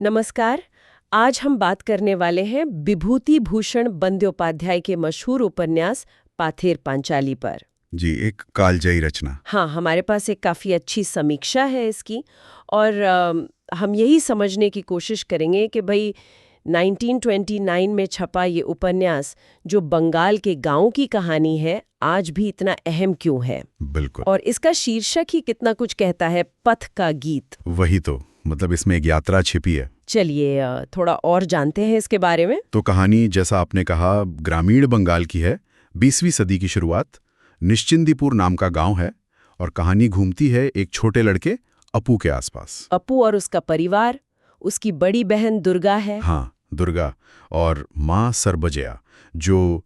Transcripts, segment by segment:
नमस्कार। आज हम बात करने वाले हैं विभूति भूषण बंद्योपाध्याय के मशहूर उपन्यास पाथेर पांचाली पर। जी, एक कालजयी रचना। हाँ, हमारे पास एक काफ़ी अच्छी समीक्षा है इसकी और हम यही समझने की कोशिश करेंगे कि भाई 1929 में छपा ये उपन्यास जो बंगाल के गांव की कहानी है, आज भी इतना अहम क्यों है। बिल्कुल। और इसका शीर्षक ही कितना कुछ कहता है, पथ का गीत। वही तो, मतलब इसमें एक यात्रा छिपी है। चलिए थोड़ा और जानते हैं इसके बारे में। तो कहानी, जैसा आपने कहा, ग्रामीण बंगाल की है। 20वीं सदी की शुरुआत। निश्चिंदीपुर नाम का गांव है और कहानी घूमती है एक छोटे लड़के अपू के आसपास। अपू और उसका परिवार, उसकी बड़ी बहन दुर्गा है। हाँ, दुर्गा। और माँ सरबजया, जो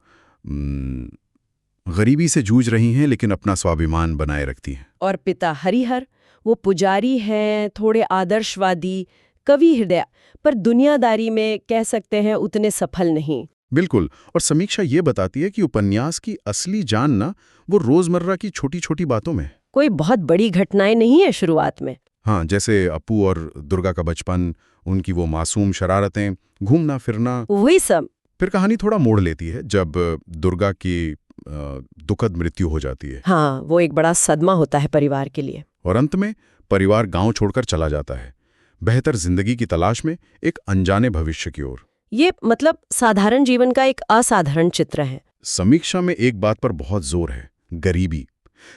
गरीबी से जूझ रही हैं लेकिन अपना स्वाभिमान बनाए रखती हैं। और पिता हरिहर, वो पुजारी हैं, थोड़े आदर्शवादी, कवि हृदय, पर दुनियादारी में कह सकते हैं उतने सफल नहीं। बिल्कुल। और समीक्षा ये बताती है कि उपन्यास की असली जान ना वो रोजमर्रा की छोटी छोटी बातों में है। कोई बहुत बड़ी घटनाएं नहीं है शुरुआत में। हाँ, जैसे अपू और दुर्गा का बचपन, उनकी वो मासूम शरारतें, घूमना फिरना। वही सब। फिर कहानी थोड़ा मोड़ लेती है जब दुर्गा की दुखद मृत्यु हो जाती है। हाँ, वो एक बड़ा सदमा होता है परिवार के लिए। और अंत में परिवार गांव छोड़कर चला जाता है, बेहतर जिंदगी की तलाश में, एक अनजाने भविष्य की ओर। ये मतलब साधारण जीवन का एक असाधारण चित्र है। समीक्षा में एक बात पर बहुत जोर है, गरीबी।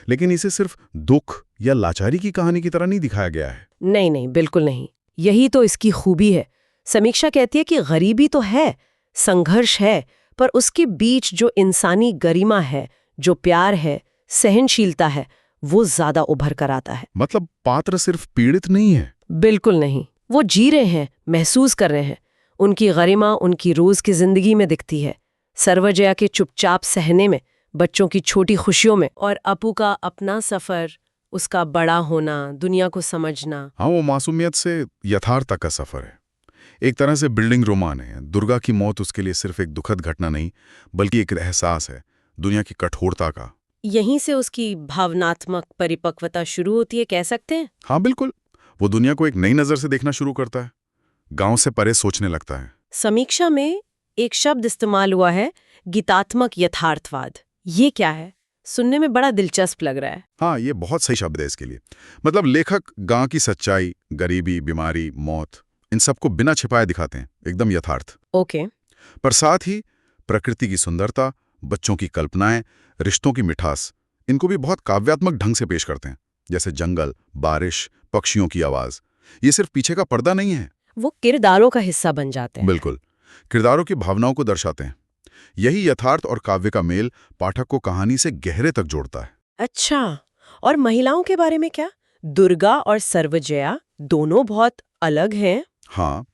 लेकिन इसे सिर्फ दुख या लाचारी की कहानी की तरह नहीं दिखाया गया है। नहीं नहीं, बिल्कुल नहीं। यही तो इसकी खूबी है। समीक्षा कहती है कि गरीबी तो है, संघर्ष है, पर उसके बीच जो इंसानी गरिमा है, जो प्यार है, सहनशीलता है, वो ज्यादा उभर कर आता है। मतलब पात्र सिर्फ पीड़ित नहीं है। बिल्कुल नहीं, वो जी रहे हैं, महसूस कर रहे हैं। उनकी गरिमा उनकी रोज की जिंदगी में दिखती है, सर्वजया के चुपचाप सहने में, बच्चों की छोटी खुशियों में, और अपू का अपना सफर, उसका बड़ा होना, दुनिया को समझना। हाँ, वो मासूमियत से यथार्थ तक का सफर है। एक तरह से बिल्डिंग रोमान है। दुर्गा की मौत उसके लिए सिर्फ एक दुखद घटना नहीं, बल्कि एक एहसास है दुनिया की कठोरता का। यहीं से उसकी भावनात्मक परिपक्वता शुरू होती है, कह सकते हैं। हाँ बिल्कुल, वो दुनिया को एक नई नज़र से देखना शुरू करता है, गांव से परे सोचने लगता है। समीक्षा में एक शब्द इस्तेमाल हुआ है, गीतात्मक यथार्थवाद। ये क्या है? सुनने में बड़ा दिलचस्प लग रहा है। हाँ, ये बहुत सही शब्द है इसके लिए। मतलब लेखक गांव की सच्चाई, गरीबी, बीमारी, मौत, इन सबको बिना छिपाए दिखाते हैं, एकदम यथार्थ। ओके। पर साथ ही प्रकृति की सुंदरता, बच्चों की कल्पनाएं, रिश्तों की मिठास, इनको भी बहुत काव्यात्मक ढंग से पेश करते हैं। जैसे जंगल, बारिश, पक्षियों की आवाज। ये सिर्फ पीछे का पर्दा नहीं है। वो किरदारों का हिस्सा बन जाते हैं। बिल्कुल, किरदारों की भावनाओं को दर्शाते हैं। यही यथार्थ और काव्य का मेल पाठक को कहानी से गहरे तक जोड़ता है। अच्छा, और महिलाओं के बारे में क्या? दुर्गा और सर्वजया दोनों बहुत अलग हैं। हाँ,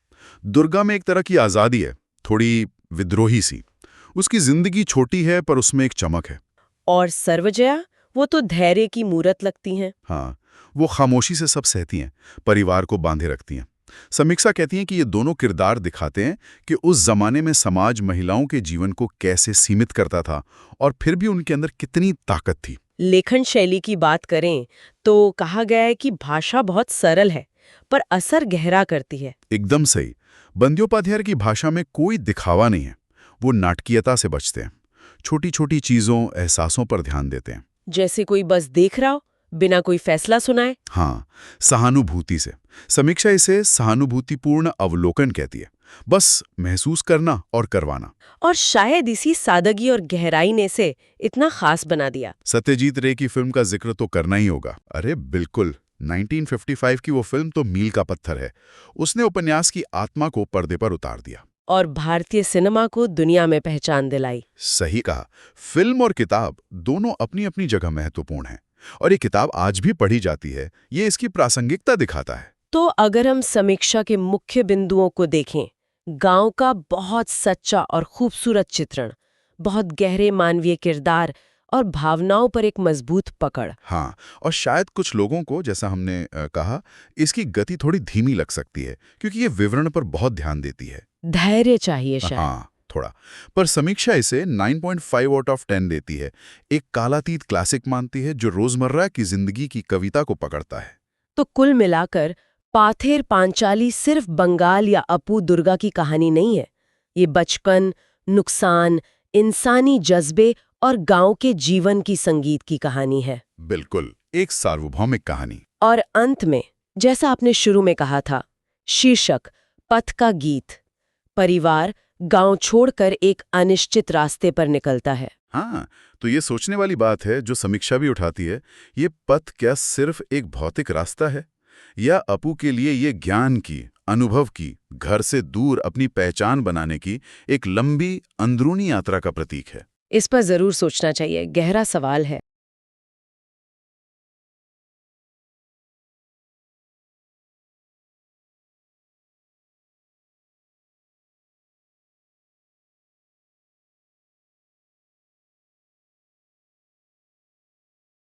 दुर्गा में एक तरह की आज़ादी है, थोड़ी विद्रोही सी। उसकी जिंदगी छोटी है पर उसमें एक चमक है। और सर्वजया, वो तो धैर्य की मूरत लगती हैं। हाँ, वो खामोशी से सब सहती हैं, परिवार को बांधे रखती हैं। समीक्षा कहती हैं कि ये दोनों किरदार दिखाते हैं कि उस जमाने में समाज महिलाओं के जीवन को कैसे सीमित करता था और फिर भी उनके अंदर कितनी ताकत थी। लेखन शैली की बात करें तो कहा गया है कि भाषा बहुत सरल है, पर असर गहरा करती है। एकदम सही। बंद्योपाध्याय की भाषा में कोई दिखावा नहीं है। वो नाटकीयता से बचते हैं, छोटी छोटी चीजों, एहसासों पर ध्यान देते हैं। जैसे कोई बस देख रहा हो, बिना कोई फैसला सुनाए। हाँ, सहानुभूति से। समीक्षा इसे सहानुभूतिपूर्ण अवलोकन कहती है। बस महसूस करना और करवाना। और शायद इसी सादगी और गहराई ने से इतना खास बना दिया। सत्यजीत रे की फिल्म का जिक्र तो करना ही होगा। अरे बिल्कुल, 1955 की वो फिल्म तो मील का पत्थर है। उसने उपन्यास की आत्मा को पर्दे पर उतार दिया और भारतीय सिनेमा को दुनिया में पहचान दिलाई। सही कहा। फिल्म और किताब दोनों अपनी अपनी जगह महत्वपूर्ण हैं और ये किताब आज भी पढ़ी जाती है। ये इसकी प्रासंगिकता दिखाता है। तो अगर हम समीक्षा के मुख्य बिंदुओं को देखें, गांव का बहुत सच्चा और खूबसूरत चित्रण, बहुत गहरे मानवीय किरदार और भावनाओं पर एक मजबूत पकड़। हाँ, और शायद कुछ लोगों को, जैसा हमने कहा, इसकी गति थोड़ी धीमी लग सकती है क्योंकि ये विवरण पर बहुत ध्यान देती है। धैर्य चाहिए शायद। हाँ, थोड़ा। पर समीक्षा इसे 9.5 आउट ऑफ 10 देती है। एक कालातीत क्लासिक मानती है जो रोजमर्रा की जिंदगी की कविता को पकड़ता है। तो कुल मिलाकर पाथेर पांचाली सिर्फ बंगाल या अपू दुर्गा की कहानी नहीं है। ये बचपन, नुकसान, इंसानी जज्बे और गांव के जीवन की संगीत की कहानी है। बिल्कुल, एक सार्वभौमिक कहानी। और अंत में, जैसा आपने शुरू में कहा था, शीर्षक पथ का गीत। परिवार गांव छोड़कर एक अनिश्चित रास्ते पर निकलता है। हाँ, तो ये सोचने वाली बात है जो समीक्षा भी उठाती है, ये पथ क्या सिर्फ एक भौतिक रास्ता है, या अपू के लिए ये ज्ञान की, अनुभव की, घर से दूर अपनी पहचान बनाने की एक लंबी अंदरूनी यात्रा का प्रतीक है? इस पर जरूर सोचना चाहिए, गहरा सवाल है।